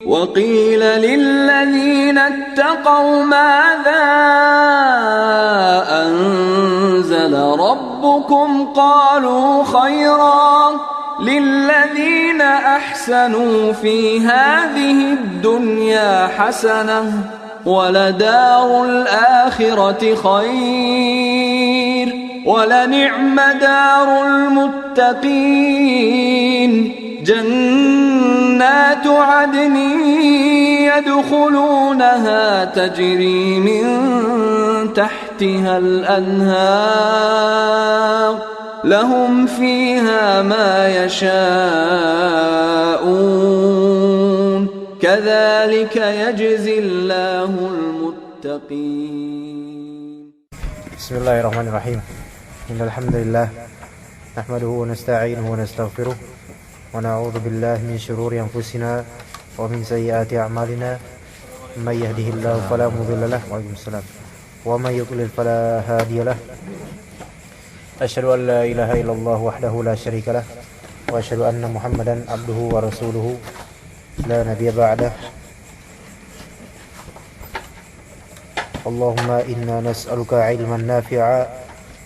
وقيل للذين اتقوا ماذا أنزل ربكم قالوا خيرا للذين أحسنوا في هذه الدنيا حسنة ولدار الآخرة خير ولنعم دار المتقين جنات عدن يدخلونها تجري من تحتها الأنهار لهم فيها ما يشاءون كذلك يجزي الله المتقين. بسم الله الرحمن الرحيم. إن الحمد لله نحمده ونستعينه ونستغفره ونعوذ بالله من شرور أنفسنا ومن سيئات أعمالنا من يهده الله فلا مضل له ومن يضلل فلا هادي له أشهد أن لا إله إلا الله وحده لا شريك له وأشهد أن محمدا عبده ورسوله لا نبي بعده. اللهم إنا نسألك علما نافعا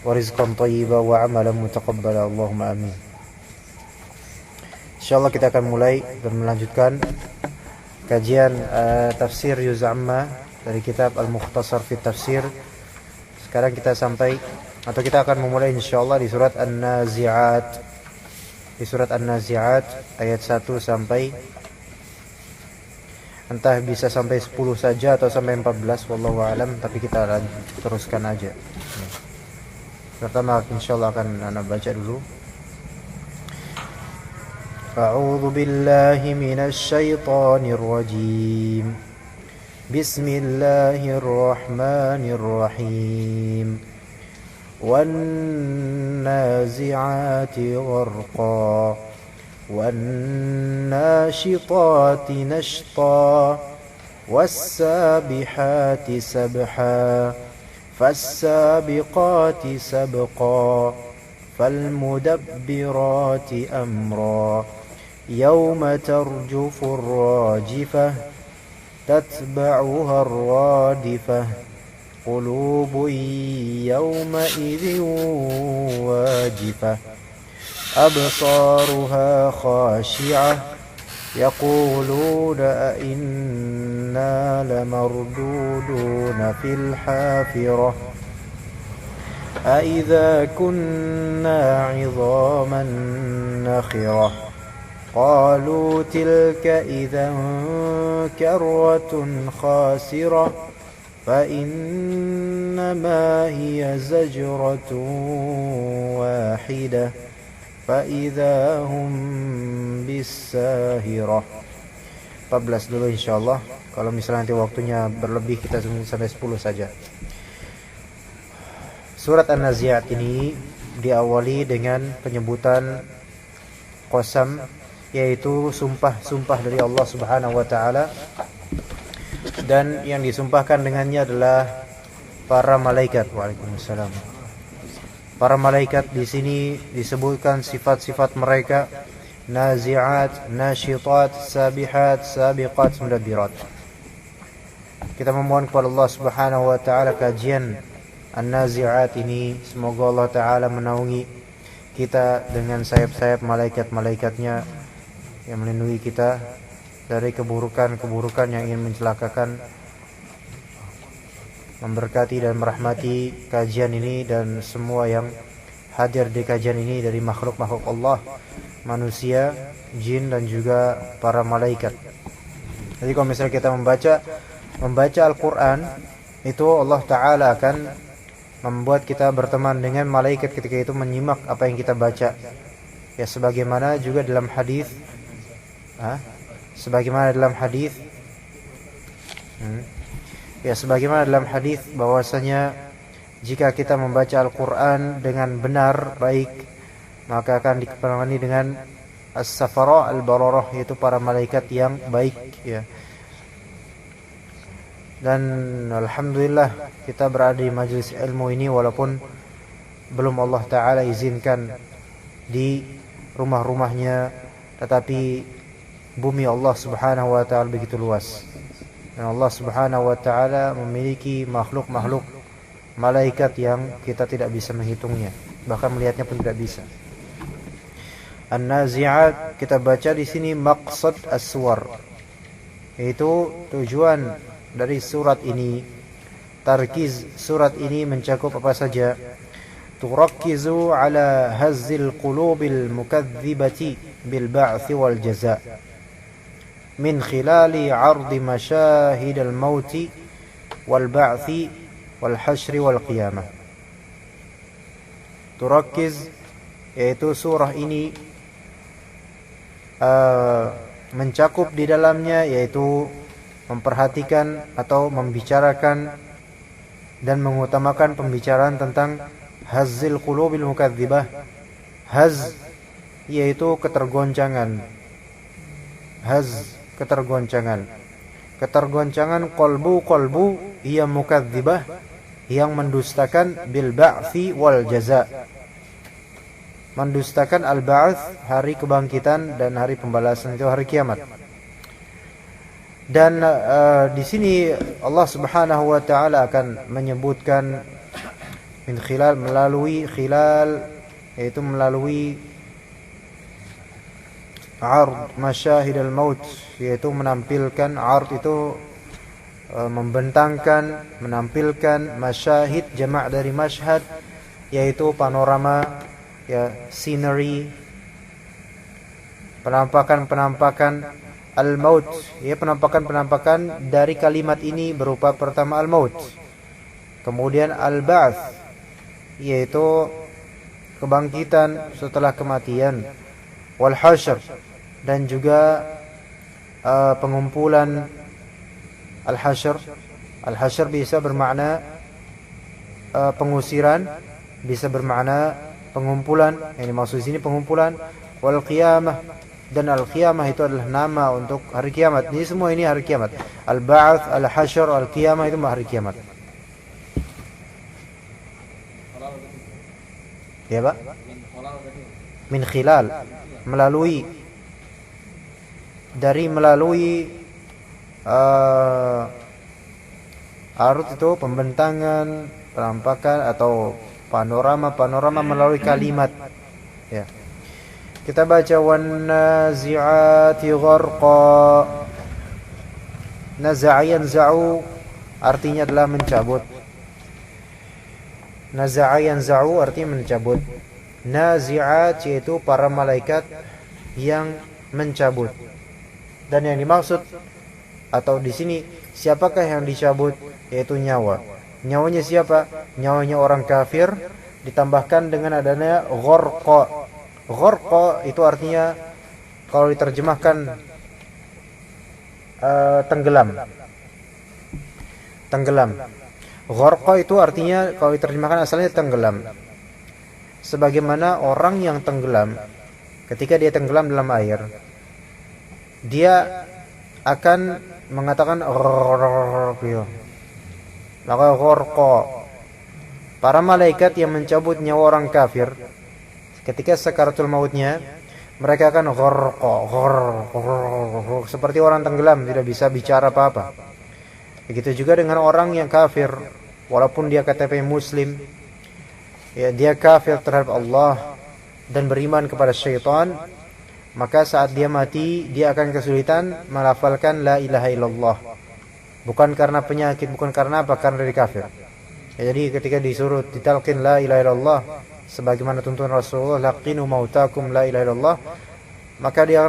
ورزقا طيبا وعملا متقبلا اللهم آمين. Insyaallah kita akan mulai dan melanjutkan kajian tafsir Juz Amma dari kitab Al-Mukhtasar fi Tafsir. Sekarang kita akan memulai insyaallah di surat An-Nazi'at. Di surat An-Nazi'at ayat 1 sampai entah bisa sampai 10 saja atau sampai 14 wallahu alam, tapi kita teruskan aja. Pertama insyaallah akan ana baca dulu. أعوذ بالله من الشيطان الرجيم بسم الله الرحمن الرحيم والنازعات غرقا والناشطات نشطا والسابحات سبحا فالسابقات سبقا فالمدبرات أمرا يوم ترجف الراجفة تتبعها الرادفة قلوب يومئذ واجفة أبصارها خاشعة يقولون أئنا لمردودون في الحافرة أئذا كنا عظاما نخرة قالوا تلك إذا كرة خاسرة فإنما هي زجرة واحدة فإذا هم بالساهرة. 14 dulu insyaallah. Kalau misalnya nanti waktunya berlebih kita sampai 10 saja. Surat An-Nazi'at ini diawali dengan penyebutan qasam, yaitu sumpah dari Allah Subhanahu wa taala, dan yang disumpahkan dengannya adalah para malaikat. Waalaikumsalam. Para malaikat di sini disebutkan sifat-sifat mereka: nazi'at, nasyitat, sabihat, sabiqat, mudabbirat. Kita memohon kepada Allah Subhanahu wa taala kajian An-Nazi'at ini, semoga Allah taala menaungi kita dengan sayap-sayap malaikat-malaikatnya yang melindungi kita dari keburukan-keburukan yang ingin mencelakakan, memberkati dan merahmati kajian ini dan semua yang hadir di kajian ini dari makhluk-makhluk Allah, manusia, jin dan juga para malaikat. Jadi kalau misalnya kita membaca Al-Quran, itu Allah Ta'ala akan membuat kita berteman dengan malaikat ketika itu menyimak apa yang kita baca. Ya sebagaimana juga dalam hadis, bahwasanya jika kita membaca Al-Quran dengan benar, baik, maka akan dipenuhi dengan as-safara al-bararah, yaitu para malaikat yang baik, ya. Dan alhamdulillah kita berada di majelis ilmu ini walaupun belum Allah Ta'ala izinkan di rumah-rumahnya, tetapi bumi Allah Subhanahu wa taala begitu luas. Dan Allah Subhanahu wa taala memiliki makhluk-makhluk malaikat yang kita tidak bisa menghitungnya, bahkan melihatnya pun tidak bisa. An-Nazi'at kita baca di sini maqsad as-suwar, yaitu tujuan dari surat ini. Tarkiz surat ini mencakup apa saja? Turakkizu ala hazzil qulubil mukadzibati bil ba'thi wal jaza' min khilali 'ardi masyahid al-mauti wal ba'thi wal hasyri wal qiyamah. Turakkiz, yaitu surah ini mencakup di dalamnya, yaitu memperhatikan atau membicarakan dan mengutamakan pembicaraan tentang hazzil qulubil mukadzibah. Haz yaitu ketergoncangan. Haz, ketergoncangan. Ketergoncangan qalbu ia mukadzibah, yang mendustakan bil ba'thi wal jaza'. Mendustakan al-ba'ats, hari kebangkitan, dan hari pembalasan, itu hari kiamat. Dan di sini Allah Subhanahu wa taala akan menyebutkan min khilal, melalui khilal, yaitu melalui ard masyahid al-maut, yaitu menampilkan ard itu membentangkan, menampilkan masyahid, jamak dari mashhad, yaitu panorama, ya, scenery, penampakan al-maut, ya, penampakan dari kalimat ini berupa pertama al-maut, kemudian al-ba'ts, yaitu kebangkitan setelah kematian, wal hasyr, dan juga pengumpulan. Al-hasyr bisa bermakna pengusiran, bisa bermakna pengumpulan, yang dimaksud sini pengumpulan. Wal qiyamah, dan al-qiyamah itu adalah nama untuk hari kiamat. Ini semua ini hari kiamat. Al-ba'ats, al-hasyr, al-qiyamah itu hari kiamat. Ya, Pak? Min khilal, melalui, dari melalui arut itu pembentangan, penampakan atau panorama melalui kalimat, ya. Kita baca wan nazi'ati gharqa. Naza'a yanza'u artinya adalah mencabut. Naza'a yanza'u artinya mencabut. Nazi'at yaitu para malaikat yang mencabut. Dan yang dimaksud atau di sini siapakah yang dicabut? Yaitu nyawa. Nyawanya siapa? Nyawanya orang kafir, ditambahkan dengan adanya gharqa. Gharqa itu artinya kalau diterjemahkan tenggelam. Tenggelam. Gharqa itu artinya kalau diterjemahkan asalnya tenggelam. Sebagaimana orang yang tenggelam, ketika dia tenggelam dalam air, dia akan mengatakan maka gharqa. Para malaikat yang mencabut nyawa orang kafir ketika sakaratul mautnya, mereka akan gharqa, seperti orang tenggelam, tidak bisa bicara apa-apa. Begitu juga dengan orang yang kafir, walaupun dia KTP muslim, ya, dia kafir terhadap Allah dan beriman kepada syaitan, maka saat dia mati dia akan kesulitan melafalkan la ilaha illallah. Bukan karena penyakit, bukan karena apa, karena dari kafir. Ya, jadi ketika disuruh ditalqin la ilaha illallah sebagaimana tuntunan Rasulullah, laqinu mautakum la ilaha illallah, maka dia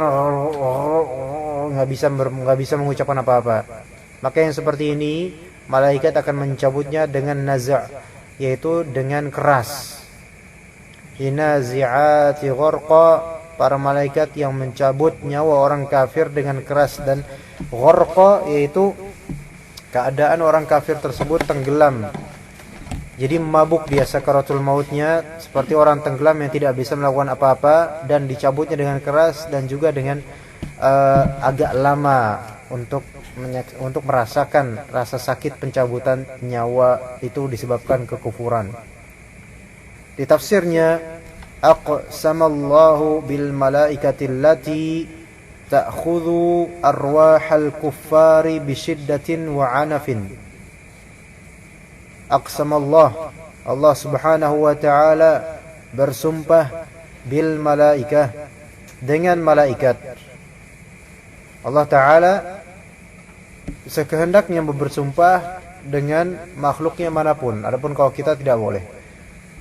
nggak bisa mengucapkan apa-apa. Maka yang seperti ini malaikat akan mencabutnya dengan naza', yaitu dengan keras. Inazi'ati gharqa, para malaikat yang mencabut nyawa orang kafir dengan keras. Dan gharqa yaitu keadaan orang kafir tersebut tenggelam, jadi mabuk dia sakaratul mautnya, seperti orang tenggelam yang tidak bisa melakukan apa-apa, dan dicabutnya dengan keras dan juga dengan agak lama untuk merasakan rasa sakit pencabutan nyawa itu disebabkan kekufuran. Di tafsirnya, aqsamallahu bil malaikatil lati ta'khudhu arwahal kuffari bisyiddatin wa 'anafin. Aqsamallah, Allah Subhanahu wa taala bersumpah bil malaikah, dengan malaikat. Allah taala sekehendaknya bersumpah dengan makhluknya manapun. Adapun kalau kita tidak boleh.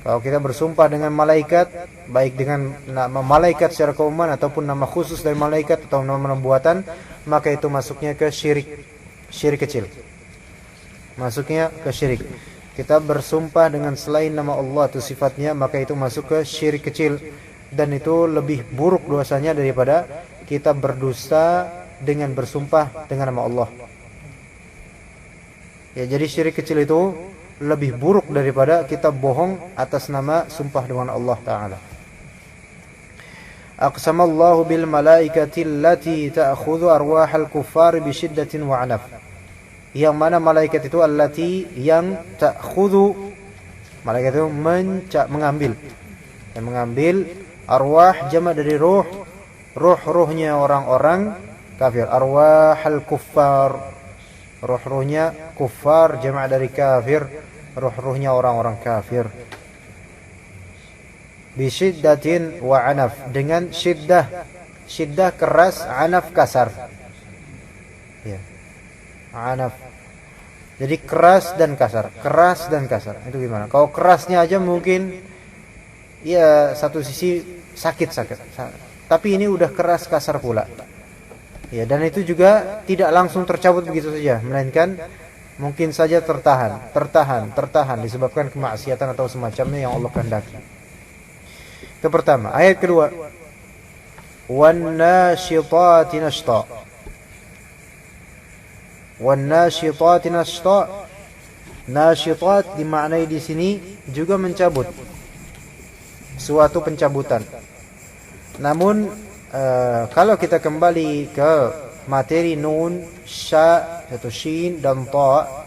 Kalau kita bersumpah dengan malaikat, baik dengan nama malaikat secara keumuman ataupun nama khusus dari malaikat atau nama buatan, maka itu masuknya ke syirik kecil. Masuknya ke syirik. Kita bersumpah dengan selain nama Allah atau sifatnya, maka itu masuk ke syirik kecil, dan itu lebih buruk dosanya daripada kita berdusta dengan bersumpah dengan nama Allah. Ya, jadi syirik kecil itu lebih buruk daripada kita bohong atas nama sumpah dengan Allah Ta'ala. Aqsamallahu bil malaikati allati ta'khudhu arwahal kuffar bisyiddatin wa 'anaf. Yang mana malaikat itu allati, yang ta'khudhu, malaikat itu mengambil. Yang mengambil arwah jamak dari ruh, ruh-ruhnya orang-orang kafir. Arwahal kuffar, ruh-ruhnya kuffar jamak dari kafir, ruh-ruhnya orang-orang kafir. Bisyiddatin wa 'anaf, dengan syiddah keras, 'anaf kasar. Ya. 'Anaf. Jadi keras dan kasar. Itu gimana? Kalau kerasnya aja mungkin ya satu sisi sakit. Tapi ini udah keras kasar pula. Ya, dan itu juga tidak langsung tercabut begitu saja, melainkan mungkin saja tertahan disebabkan kemaksiatan atau semacamnya yang Allah kehendaki. Itu pertama. Ayat kedua, wan nasyitati nashta. Wan nasyitati nashta. Nasyitat dimaknai di sini juga mencabut, suatu pencabutan. Namun kalau kita kembali ke materi nun, sya, atau shin dan ta,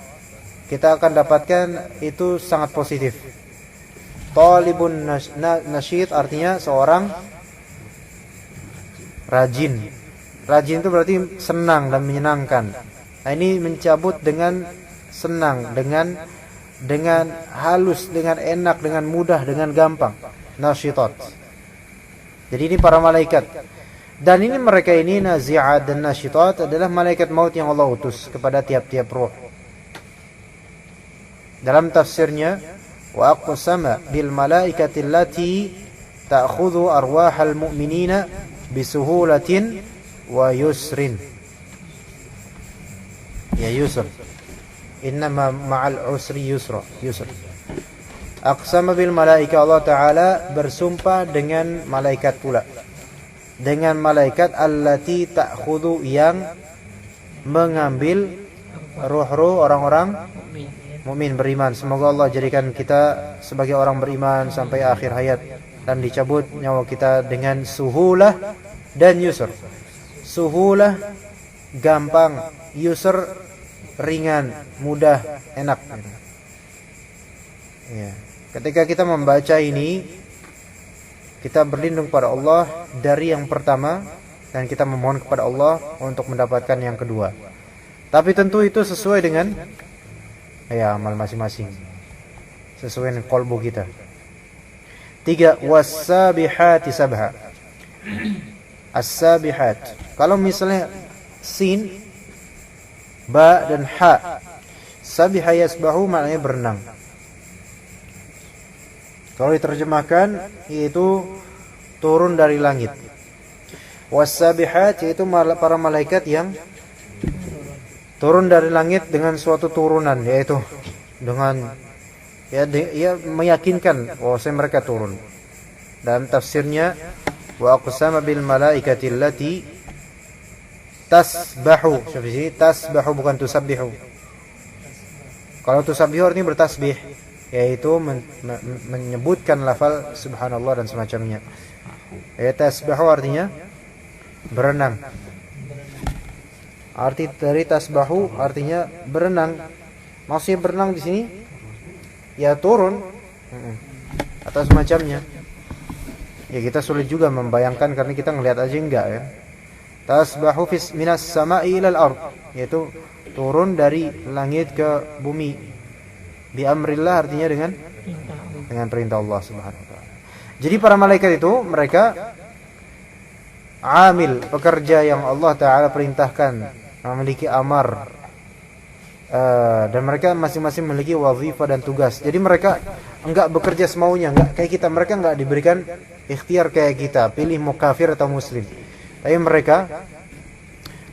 kita akan dapatkan itu sangat positif. Talibun nasyid artinya seorang rajin. Rajin itu berarti senang dan menyenangkan. Nah, ini mencabut dengan senang, dengan halus, dengan enak, dengan mudah, dengan gampang. Nasyitat. Jadi ini para malaikat. Dan ini mereka ini nazi'at dan nasyitat adalah malaikat maut yang Allah utus kepada tiap-tiap ruh. Dalam tafsirnya, wa aqsama bil malaikati allati ta'khudhu arwahal mu'minina bisuhulatin wa yusrin. Ya, yusr. Innama ma'al usri yusra. Aqsama bil malaika, Allah Ta'ala bersumpah dengan malaikat pula. Dengan malaikat allati ta'khudhu, yang mengambil ruh-ruh orang-orang mukmin beriman. Semoga Allah jadikan kita sebagai orang beriman sampai akhir hayat dan dicabut nyawa kita dengan suhulah dan yusr. Suhulah gampang, yusr ringan, mudah, enak. Ya. Ketika kita membaca ini, kita berlindung kepada Allah dari yang pertama, dan kita memohon kepada Allah untuk mendapatkan yang kedua. Tapi tentu itu sesuai dengan amal masing-masing, sesuai dengan qalbu kita. 3. Was-sabihati sabha. As-sabihat. Kalau misalnya sin, ba dan ha, sabiha yasbahu maknanya berenang. Kalau diterjemahkan yaitu turun dari langit. Was-sabihat yaitu para malaikat yang turun dari langit dengan suatu turunan, yaitu dengan ya meyakinkan bahwasanya mereka turun. Dalam tafsirnya, wa aqsama bil malaikati allati tasbahu. Syafii, tasbahu bukan tusabbihu. Kalau tusabbihu artinya bertasbih, yaitu menyebutkan lafal subhanallah dan semacamnya. Tasbahu artinya berenang. Arti dari tasbahu artinya berenang. Maksudnya berenang di sini ya turun atau semacamnya. Ya kita sulit juga membayangkan karena kita ngelihat aja enggak ya. tasbahu minas sama'i ilal ard, yaitu turun dari langit ke bumi. Bi amrillah artinya dengan perintah Allah Subhanahu wa taala. Jadi para malaikat itu mereka amil, pekerja yang Allah taala perintahkan, memiliki amar, dan mereka masing-masing memiliki wazifah dan tugas. Jadi mereka enggak bekerja semaunya, enggak kayak kita. Mereka enggak diberikan ikhtiar kayak kita, pilih mau kafir atau muslim. Tapi mereka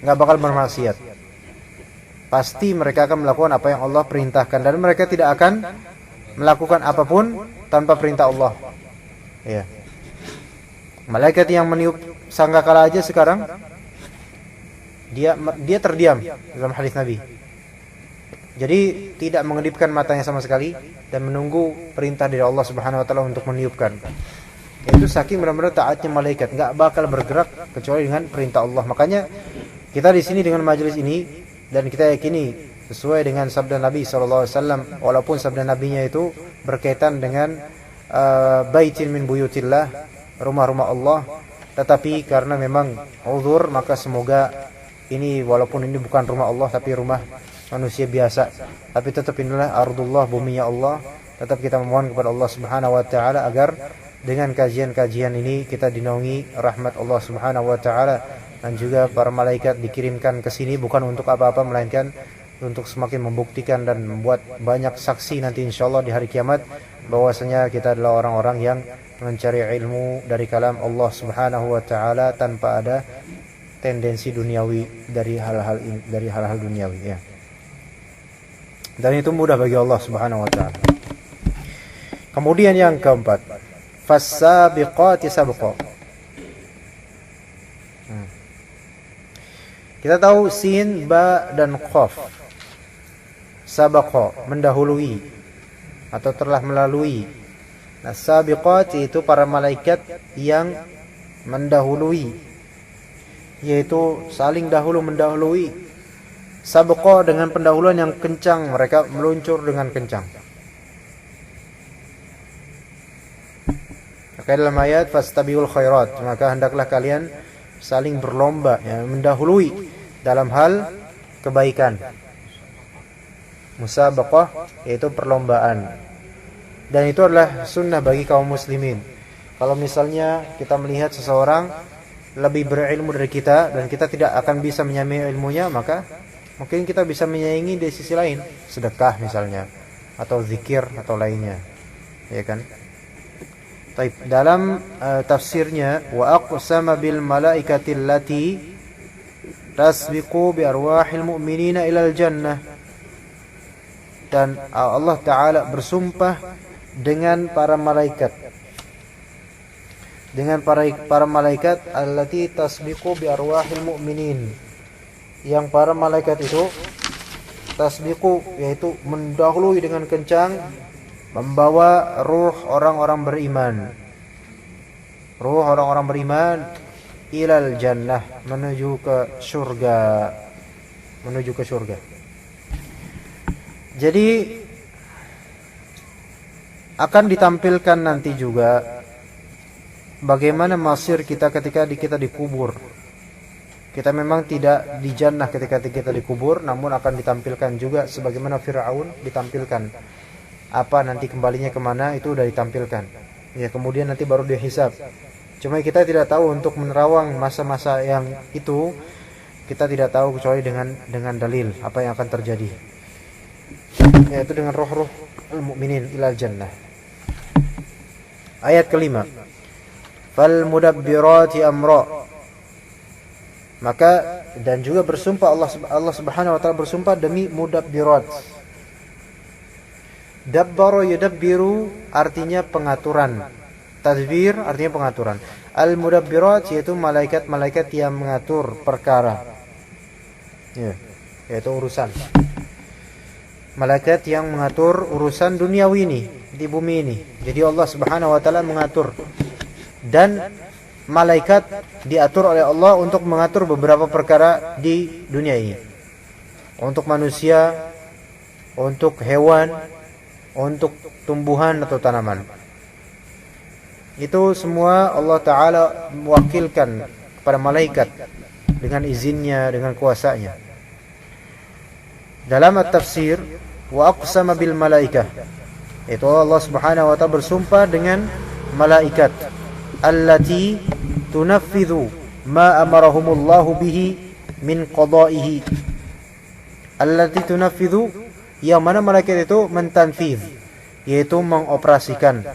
enggak bakal bermaksiat. Pasti mereka akan melakukan apa yang Allah perintahkan, dan mereka tidak akan melakukan apapun tanpa perintah Allah. Ya. Malaikat yang meniup sangkakala aja sekarang dia terdiam dalam hadis Nabi. Jadi tidak mengedipkan matanya sama sekali dan menunggu perintah dari Allah Subhanahu wa taala untuk meniupkan. Itu saking benar-benar taatnya malaikat, enggak bakal bergerak kecuali dengan perintah Allah. Makanya kita di sini dengan majelis ini, dan kita yakini sesuai dengan sabda Nabi SAW, walaupun sabda Nabinya itu berkaitan dengan baitin min buyutillah, rumah-rumah Allah, tetapi karena memang uzur, maka semoga ini walaupun ini bukan rumah Allah tapi rumah manusia biasa, tapi tetap inilah ardullah, buminya Allah. Tetap kita memohon kepada Allah Subhanahu wa taala agar dengan kajian-kajian ini kita dinaungi rahmat Allah Subhanahu wa taala, dan juga para malaikat dikirimkan ke sini bukan untuk apa-apa melainkan untuk semakin membuktikan dan membuat banyak saksi nanti insyaallah di hari kiamat bahwasanya kita adalah orang-orang yang mencari ilmu dari kalam Allah Subhanahu wa taala tanpa ada tendensi duniawi dari hal-hal duniawi, ya. Dan itu mudah bagi Allah Subhanahu wa taala. Kemudian yang keempat, fas-sabiqati sabqa. Kita tahu sin, ba dan qaf. Sabaqa mendahului atau telah melalui. Nah, sabiqat itu para malaikat yang mendahului, yaitu saling dahulu mendahului. Sabaqa dengan pendahuluan yang kencang, mereka meluncur dengan kencang. Maka dalam ayat fastabiqul khairat, maka hendaklah kalian saling berlomba, ya, mendahului dalam hal kebaikan. Musabaqah yaitu perlombaan. Dan itu adalah sunnah bagi kaum muslimin. Kalau misalnya kita melihat seseorang lebih berilmu dari kita dan kita tidak akan bisa menyamai ilmunya, maka mungkin kita bisa menyaingi di sisi lain, sedekah misalnya, atau zikir atau lainnya, ya kan? Baik, dalam tafsirnya wa aqsama bil malaikati allati tasbiqu bi arwahil mu'minina ilal jannah, dan Allah Ta'ala bersumpah dengan para malaikat, para malaikat allati tasbiqu bi arwahil mu'minin, yang para malaikat itu tasbiqu yaitu mendahului dengan kencang, membawa ruh orang-orang beriman, ilal jannah, menuju ke surga. Jadi akan ditampilkan nanti juga bagaimana masir kita ketika kita dikubur. Kita memang tidak di jannah ketika kita dikubur, namun akan ditampilkan juga sebagaimana Fir'aun ditampilkan. Apa nanti kembalinya kemana itu sudah ditampilkan. Ya, kemudian nanti baru dihisab. Cuma kita tidak tahu untuk menerawang masa-masa yang itu, kita tidak tahu kecuali dengan dalil apa yang akan terjadi. Yaitu dengan roh-roh al-mu'minin ilal jannah. Ayat kelima. Fal mudabbirati amra. Maka dan juga bersumpah Allah Subhanahu wa taala bersumpah demi mudabbirat. Dabbara yudabbiru artinya pengaturan. Tadbir artinya pengaturan. Al-mudabbirat yaitu malaikat-malaikat yang mengatur perkara. Ya, yaitu urusan. Malaikat yang mengatur urusan duniawi ini di bumi ini. Jadi Allah Subhanahu wa taala mengatur, dan malaikat diatur oleh Allah untuk mengatur beberapa perkara di dunia ini. Untuk manusia, untuk hewan, untuk tumbuhan atau tanaman. Itu semua Allah Ta'ala mewakilkan kepada malaikat dengan izinnya, dengan kuasanya. Dalam at-tafsir, wa aqsama bil malaikah, itu Allah Subhanahu wa ta'ala bersumpah dengan malaikat, allati tunaffidhu ma amarahumullahu bihi min qada'ihi. Allati tunaffidhu, yang mana malaikat itu mentanfidh, yaitu mengoperasikan,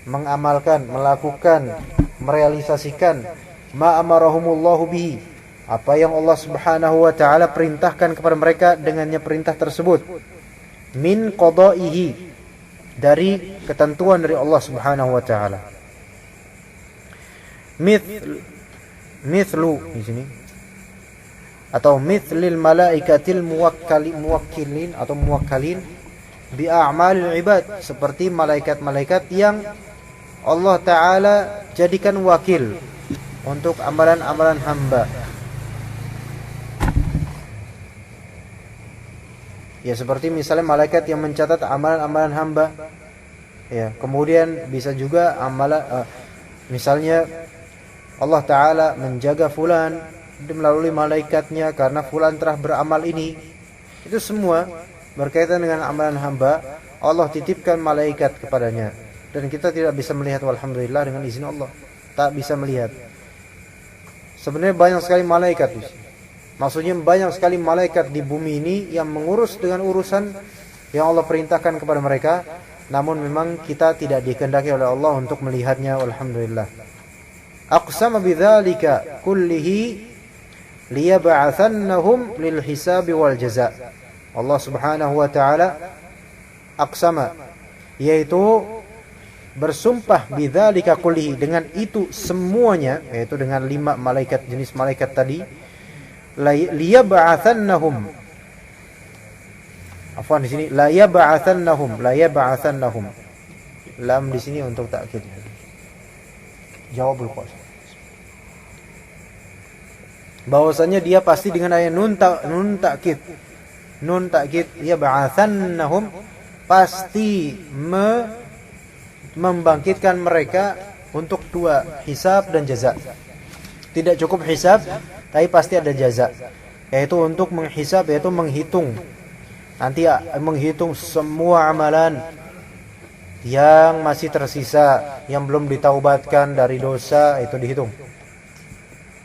mengamalkan, melakukan, merealisasikan ma amarahumullahu bihi, apa yang Allah Subhanahu wa ta'ala perintahkan kepada mereka dengannya perintah tersebut, min qada'ihi, dari ketentuan dari Allah Subhanahu wa ta'ala. Mithlu di sini, atau mithlil malaikatil muwakkilin atau muwakkalin bi a'malil ibad, seperti malaikat-malaikat yang Allah Ta'ala jadikan wakil untuk amalan-amalan hamba. Ya, seperti misalnya malaikat yang mencatat amalan-amalan hamba. Ya, kemudian bisa juga misalnya Allah Ta'ala menjaga fulan melalui malaikatnya karena fulan telah beramal ini. Itu semua berkaitan dengan amalan hamba, Allah titipkan malaikat kepadanya. Dan kita tidak bisa melihat, walhamdulillah, dengan izin Allah. Tak bisa melihat. Sebenarnya banyak sekali malaikat di sini. Maksudnya banyak sekali malaikat di bumi ini yang mengurus dengan urusan yang Allah perintahkan kepada mereka. Namun memang kita tidak dikehendaki oleh Allah untuk melihatnya, walhamdulillah. Aqsama bidzalika kullihi liyab'atsannahum lil hisabi wal jaza. Allah Subhanahu wa ta'ala aqsama, yaitu bersumpah bidzalika kullihi, dengan itu semuanya, yaitu dengan 5 malaikat, jenis malaikat tadi. Liyab'atsannahum, afwan di sini la yab'atsannahum, lam di sini untuk takkid, jawabul qasam, bahwasanya dia pasti dengan ayat nun takkid, yab'atsannahum, pasti membangkitkan mereka untuk 2, hisab dan jaza. Tidak cukup hisab, tapi pasti ada jaza, yaitu untuk menghisab, yaitu menghitung. Nanti menghitung semua amalan yang masih tersisa, yang belum ditaubatkan dari dosa, itu dihitung.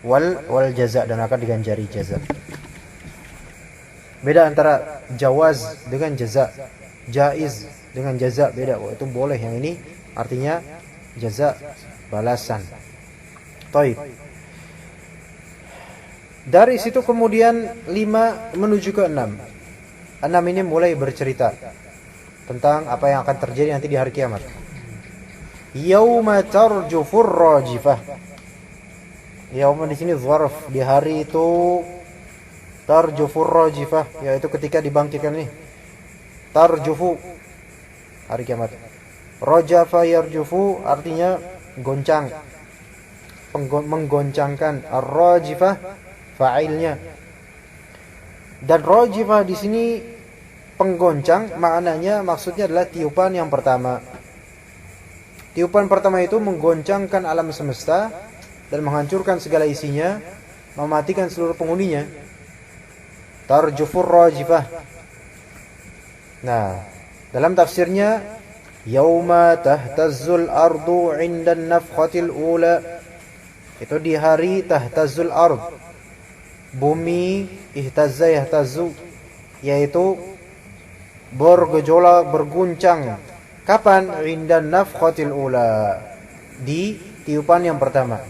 Wal jaza, dan akan diganjari jaza. Beda antara jawaz dengan jaza, jaiz dengan jaza beda. Itu boleh, yang ini artinya jaza, balasan. Taib. Dari situ kemudian 5 menuju ke 6. 6 ini mulai bercerita tentang apa yang akan terjadi nanti di hari kiamat. Yauma tarjufur rajifah. Yauma di sini dzarf, di hari itu tarjufur rajifah, yaitu ketika dibangkitkan ini. Tarjufu, hari kiamat. Rajafa yarjufu artinya goncang, menggoncangkan. Ar-rajifah fa'ilnya. Dan rajifah di sini penggoncang, maknanya maksudnya adalah tiupan yang pertama. Tiupan pertama itu menggoncangkan alam semesta dan menghancurkan segala isinya, mematikan seluruh penghuninya. Tarjufur rajifah. Nah, dalam tafsirnya, yauma tahtazzul ardu 'inda an-nafkhatil ula, itu di hari tahtazzul ard, bumi ihtazza yahtazu, yaitu bergejolak, berguncang. Kapan? 'Inda an-nafkhatil ula, di tiupan yang pertama.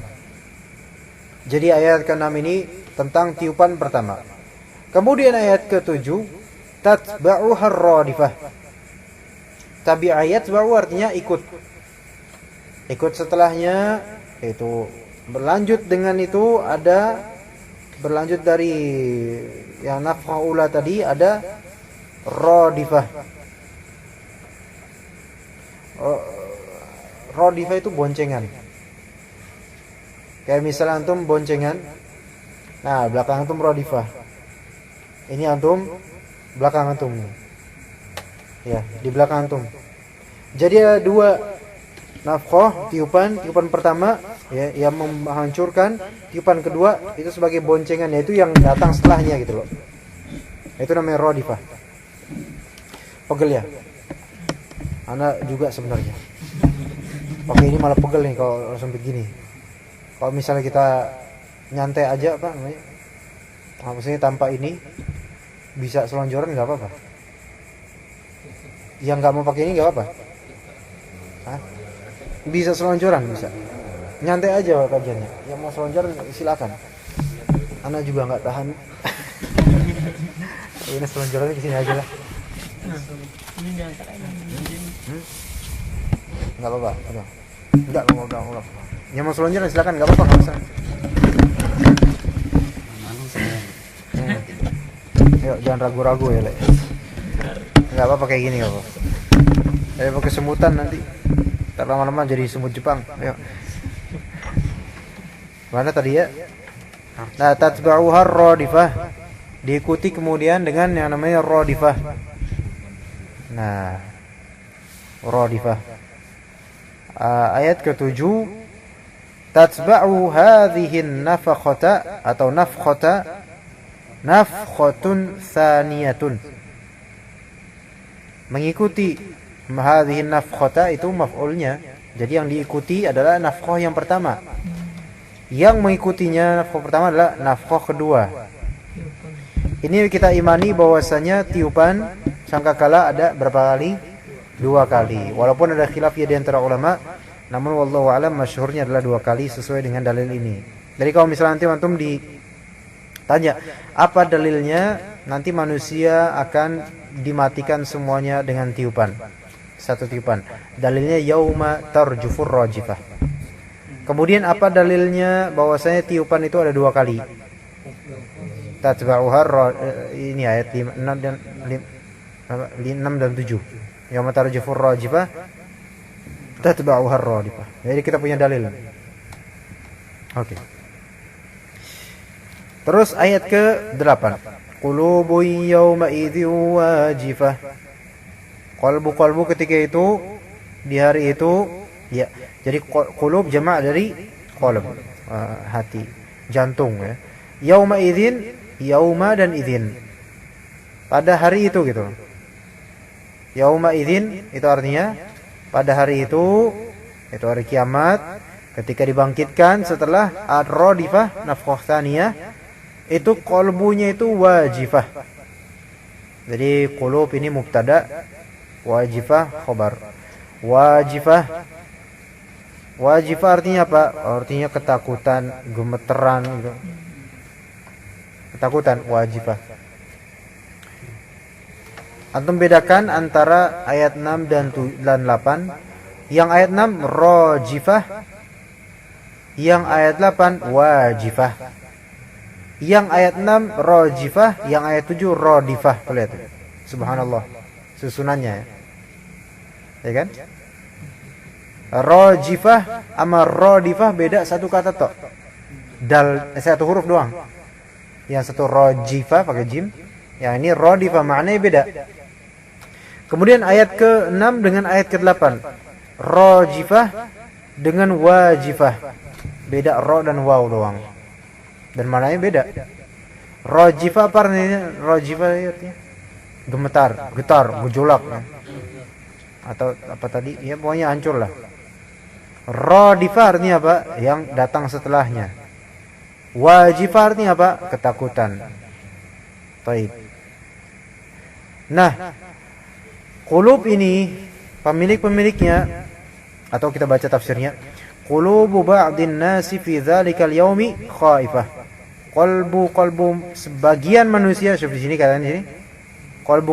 Jadi ayat ke-6 ini tentang tiupan pertama. Kemudian ayat ke-7, tatba'uha ar-radifah. Tabi'ayat ba'u artinya ikut. Ikut setelahnya, itu berlanjut dengan itu, ada berlanjut dari yang nafkhah ula tadi, ada radifah. Radifah itu boncengan. Kayak misalnya antum boncengan, nah belakang antum radifah, ini antum, belakang antum, ya di belakang antum. Jadi ada Nafkhah, tiupan pertama ya yang menghancurkan, tiupan kedua itu sebagai boncengan, yaitu yang datang setelahnya gitu loh. Itu namanya radifah. Pegel ya. Anak juga sebenarnya. Oke, ini malah pegel nih kalau langsung begini. Kalau misalnya kita nyantai aja Pak namanya. Maksudnya tanpa ini bisa selonjoran enggak apa-apa. Yang enggak mau pakai ini enggak apa-apa. Hah? Bisa selonjoran bisa. Nyantai aja kajiannya. Yang mau selonjoran silakan. Anak juga enggak tahan. Ini selonjorannya di sini aja lah. Ini diangkat aja. Enggak apa-apa. Enggak. Yang mau selonjoran silakan, enggak apa-apa, enggak usah. Yuk, jangan ragu-ragu ya, Le. Enggak apa-apa kayak gini enggak apa-apa. Pakai semutan nanti. Ntar lama-lama jadi semut Jepang. Ayo. Mana tadi ya? Nah, tatba'uha radifah. Diikuti kemudian dengan yang namanya radifah. Nah, radifah. Ayat ke-7, tatba'u hadhihi nafakhata atau nafkhata nafkhatun tsaniyatun. Mengikuti hadhihi nafkhata itu maf'ulnya. Jadi yang diikuti adalah nafkhah yang pertama. Yang mengikutinya nafkhah pertama adalah nafkhah kedua. Ini kita imani bahwasanya tiupan sangkakala ada berapa kali? 2 kali. Walaupun ada khilaf ya di antara ulama, namun wallahu alam masyhurnya adalah 2 kali sesuai dengan dalil ini. Jadi kalau misalnya nanti antum ditanya, apa dalilnya? Nanti manusia akan dimatikan semuanya dengan tiupan. Satu tiupan. Dalilnya yauma tarjufur rajifah. Kemudian apa dalilnya bahwasanya tiupan itu ada 2 kali? Tatba'uha ini ayat 6 dan 7. Yauma tarjufur rajifah tatba'uha radifah. Jadi kita punya dalil. Oke. Terus ayat ke-8. Qulubun yawma idzin wajifah. Qalbu ketika itu di hari itu ya. Jadi qulub jamak dari qalb, hati, jantung ya. Yauma idzin, yauma dan idzin. Pada hari itu gitu. Yauma idzin itu artinya pada hari itu hari kiamat, ketika dibangkitkan setelah ar-radifah nafkhah tsaniyah, itu qalbunya itu wajifah. Jadi qulub ini mubtada, wajifah khabar. Wajifah artinya apa? Artinya ketakutan, gemeteran gitu. Ketakutan, wajifah. Antum bedakan antara ayat 6 dan 8. Yang ayat 6 rajifah, yang ayat 8 wajifah. Yang ayat 6 rajifah, yang ayat 7 radifah. Lihat. Subhanallah. Susunannya ya. Ya kan? Rajifah sama radifah beda satu kata tok. Satu huruf doang. Yang satu rajifah pakai jim, yang ini radifah maknanya beda. Kemudian ayat ke-6 dengan ayat ke-8. Rajifah dengan wajifah. Beda ra dan waw doang. Dan maknanya beda. Rajifah apa artinya? Rajifah artinya gemetar, getar, gejolak. Atau apa tadi? Ya pokoknya hancur lah. Radifah artinya apa? Yang datang setelahnya. Wajifah artinya apa? Ketakutan. Baik. Nah, qulub ini pemiliknya atau kita baca tafsirnya, qulubu ba'din nasi fi dzalikal yaumi khaifah. Qalbu sebagian manusia, di sini katanya sini. Qalbu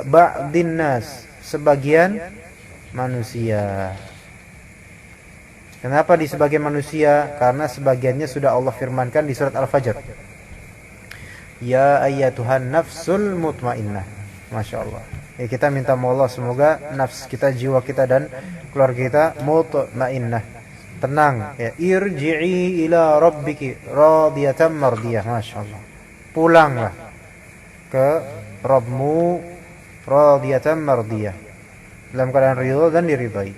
ba'din nas, sebagian manusia. Kenapa di sebagian manusia? Karena sebagiannya sudah Allah firmankan di surat Al-Fajr. Ya ayyatuhan nafsul mutmainnah. Masya Allah. Ya, kita minta Allah semoga nafs kita, jiwa kita dan keluarga kita mutmainnah, tenang ya. Irji'i ila rabbiki radiyatan mardiyah. Masya Allah. Pulanglah ke Rabbmu radiyatan mardiyah, dalam keadaan ridha dan diridai.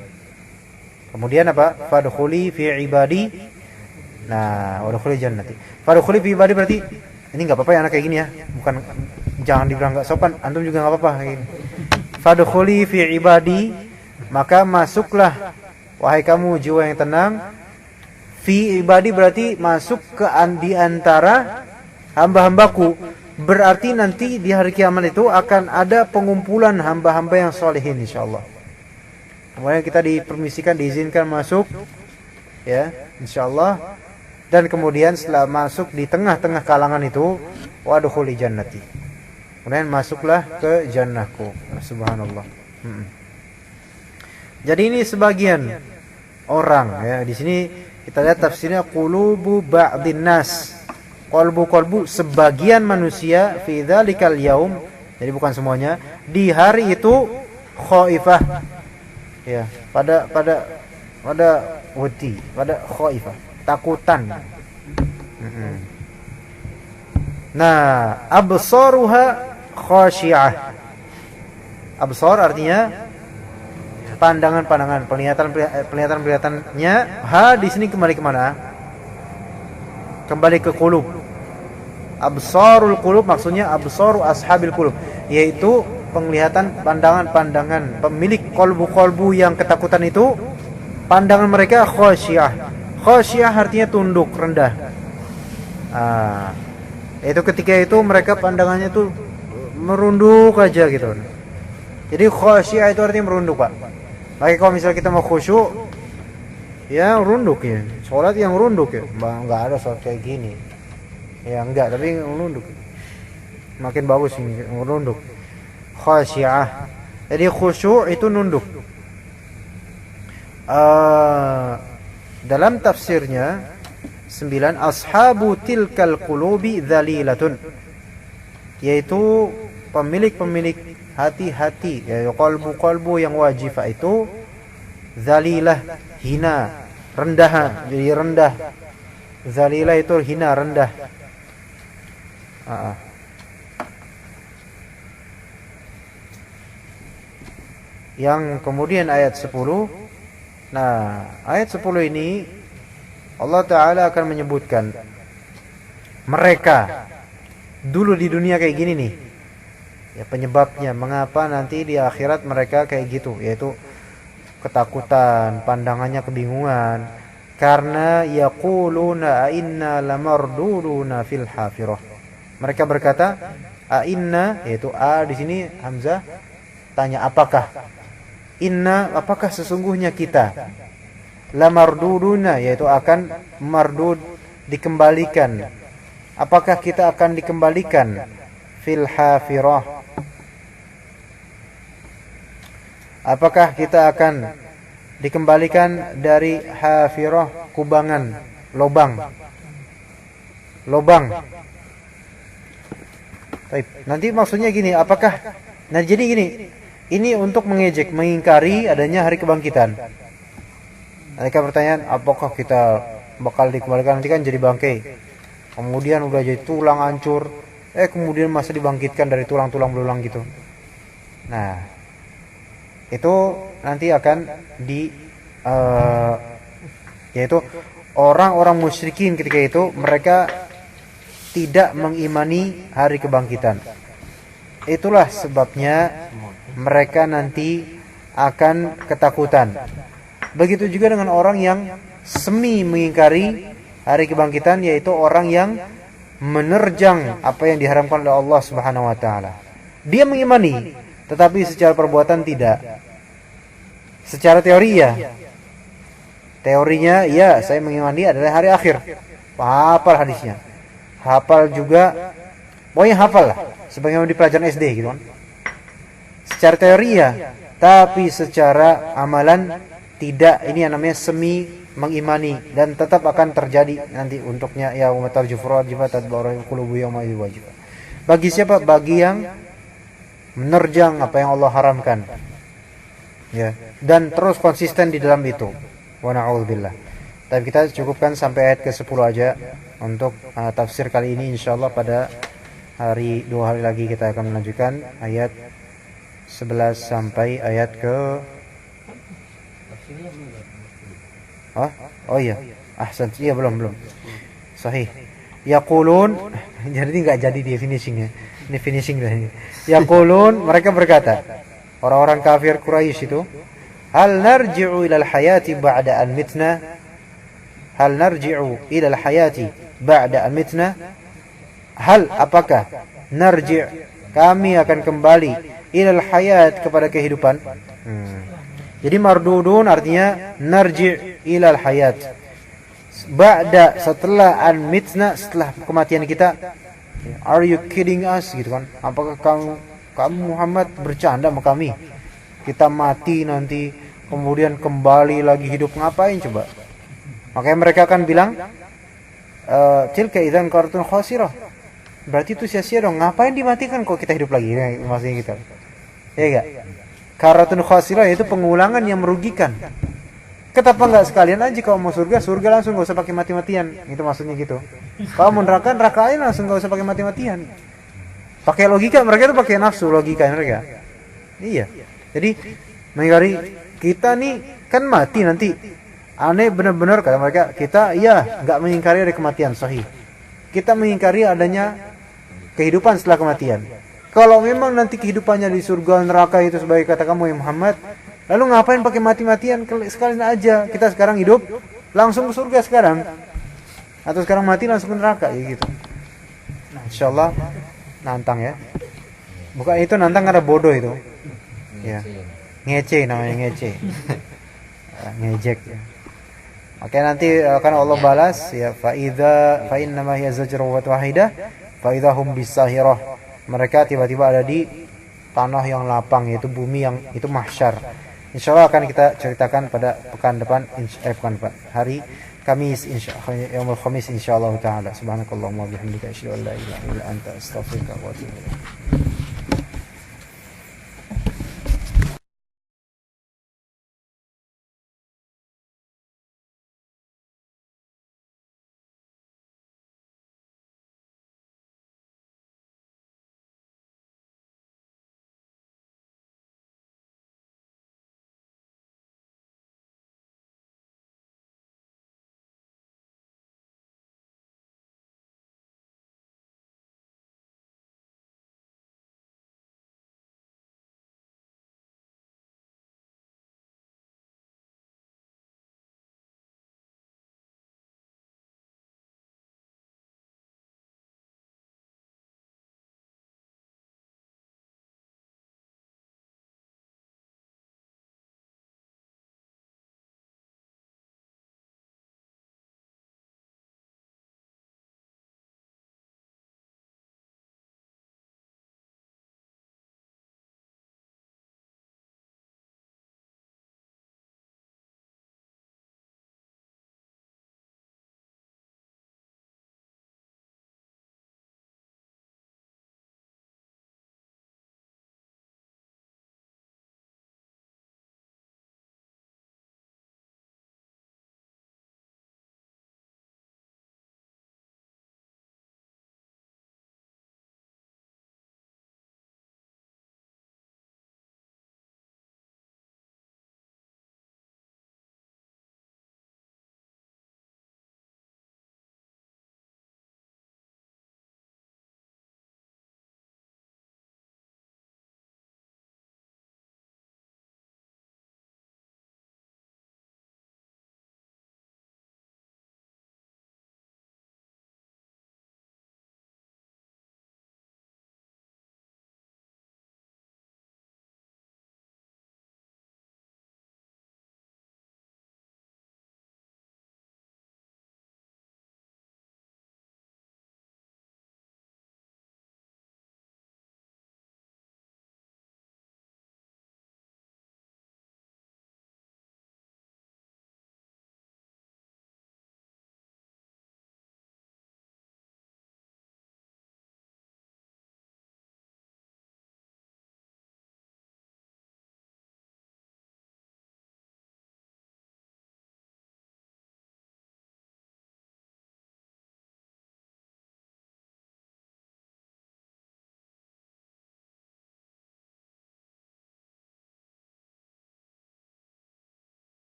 Kemudian apa? Fadkhuli fi ibadi. Nah, wadkhuli jannati. Fadkhuli fi ibadi berarti ini enggak apa-apa ya anak kayak gini ya. Bukan, jangan dibilang enggak sopan, antum juga enggak apa-apa kayak gini. Fadkhuli fi ibadi, maka masuklah wahai kamu jiwa yang tenang. Fi ibadi berarti masuk ke di antara hamba-hambaku. Berarti nanti di hari kiamat itu akan ada pengumpulan hamba-hamba yang solehin insyaallah. Kemudian kita dipermisikan, diizinkan masuk, ya, insyaallah. Dan kemudian setelah masuk di tengah-tengah kalangan itu, wadkhuli jannati. Kemudian masuklah ke jannahku. Subhanallah. Jadi ini sebagian orang, ya. Di sini kita lihat tafsirnya qulubu ba'dhin nas. Qalbu sebagian manusia fi dzalikal yaum. Jadi bukan semuanya. Di hari itu khaifah. Ya, pada wedi, pada khaifah, takutan. Nah, absaruha khasyi'ah. Absar artinya pandangan-pandangan, penglihatan-penglihatannya. Ha di sini kembali kemana? Kembali ke qulub. Absarul qulub maksudnya absaru ashabil qulub, yaitu penglihatan pandangan-pandangan pemilik kolbu-kolbu yang ketakutan itu, pandangan mereka khasyiah. Khasyiah artinya tunduk, rendah. Itu ketika itu mereka pandangannya tuh merunduk aja gitu. Jadi khasyiah itu artinya merunduk, Pak. Lagi kalau misalnya kita mau khusyuk, ya runduk ya. Sholat yang runduk ya. Enggak ada sholat kayak gini. Ya enggak, tapi merunduk. Makin bagus ini merunduk. Khasyi'ah. Jadi khusyuk itu nunduk. Dalam tafsirnya 9, ashabu tilkal qulubi dzalilatun, yaitu pemilik-pemilik hati-hati, yaitu qalbu-qalbu yang wajifah itu dzalilah, hina, rendah, jadi rendah. Dzalilah itu hina, rendah. Yang kemudian ayat 10. Nah, ayat 10 ini Allah Ta'ala akan menyebutkan mereka dulu di dunia kayak gini nih. Ya, penyebabnya mengapa nanti di akhirat mereka kayak gitu, yaitu ketakutan, pandangannya kebingungan, karena yaquluna inna lamarduduna fil hafirah. Mereka berkata inna, yaitu a di sini hamzah tanya apakah. Inna, apakah sesungguhnya kita, lamarduduna, yaitu akan mardud, dikembalikan. Apakah kita akan dikembalikan fil hafirah? Apakah kita akan dikembalikan dari hafirah, kubangan, lobang. Nanti maksudnya gini, apakah? Nah, jadi gini, ini untuk mengejek, mengingkari adanya hari kebangkitan. Mereka pertanyaan, apakah kita bakal dikembalikan? Nanti kan jadi bangkai. Kemudian udah jadi tulang hancur, kemudian masa dibangkitkan dari tulang-tulang belulang gitu. Nah, itu nanti akan yaitu orang-orang musyrikin ketika itu mereka tidak mengimani hari kebangkitan. Itulah sebabnya mereka nanti akan ketakutan. Begitu juga dengan orang yang semi mengingkari hari kebangkitan, yaitu orang yang menerjang apa yang diharamkan oleh Allah Subhanahu wa taala. Dia mengimani, tetapi secara perbuatan tidak. Secara teori ya. Teorinya ya, saya mengimani adalah hari akhir. Hafal hadisnya. Hafal juga, pokoknya hafal lah, sebagaimana di pelajaran SD gitu kan. Secara teori ya, tapi secara amalan tidak. Ini yang namanya semi mengimani, dan tetap akan terjadi nanti untuknya yaumul tarjufur jifatat barahul qulubu yauma wajib. Bagi siapa? Bagi yang menerjang apa yang Allah haramkan. Ya, dan terus konsisten di dalam itu. Wa na'udzubillah. Tapi kita cukupkan sampai ayat ke-10 aja untuk tafsir kali ini. Insyaallah pada dua hari lagi kita akan melanjutkan ayat 11 sampai ayat ke Oh iya. Ahsan. Iya belum. Sahih. Yaqulun, jadi enggak jadi di finishingnya. Ini finishing dah ini. Yaqulun, mereka berkata, orang-orang kafir Quraisy itu, hal narji'u ilal hayati ba'da an mitna? Hal narji'u ilal hayati ba'da an mitna? Hal, apakah narji' kami akan kembali ilal hayat kepada kehidupan? Jadi mardudun artinya narji' ilal hayat. Ba'da, setelah an mitna, setelah kematian kita. Are you kidding us, gitu kan? Apakah kamu Muhammad bercanda sama kami? Kita mati nanti kemudian kembali lagi hidup, ngapain coba? Makanya mereka akan bilang, tilka idzan qaratun khasirah. Berarti itu sia-sia dong. Ngapain dimatikan kok kita hidup lagi? Maksudnya gitu. Ya enggak? Qaratun khasirah yaitu pengulangan yang merugikan. Kenapa enggak sekalian aja kalau mau surga langsung, enggak usah pakai mati-matian. Itu maksudnya gitu. Kalau mau neraka aja langsung, enggak usah pakai mati-matian. Pakai logika, mereka itu pakai nafsu logika mereka. Iya. Jadi mengingkari kita nih kan mati nanti. Aneh benar-benar kata mereka, kita enggak mengingkari ada kematian, sahih. Kita mengingkari adanya kehidupan setelah kematian. Kalau memang nanti kehidupannya di surga neraka itu sebagai kata kamu ya Muhammad, lalu ngapain pakai mati-matian? Sekalian aja kita sekarang hidup langsung ke surga sekarang, atau sekarang mati langsung ke neraka, ya gitu. Nah, insyaallah nantang ya. Bukan itu nantang karena bodoh itu. Ya. Ngece namanya, ngece. Ngejek ya. Oke, nanti akan Allah balas ya, fa innama hiya zajrun wahidah fa idahum bisahirah. Mereka tiba-tiba ada di tanah yang lapang, yaitu bumi yang itu mahsyar. Insyaallah akan kita ceritakan pada pekan depan, hari Kamis insyaallah, yaumul khamis insyaallah taala. Subhanakallahumma wa bihamdika asyhadu an la ilaha illa anta astaghfiruka wa atubu ilaik.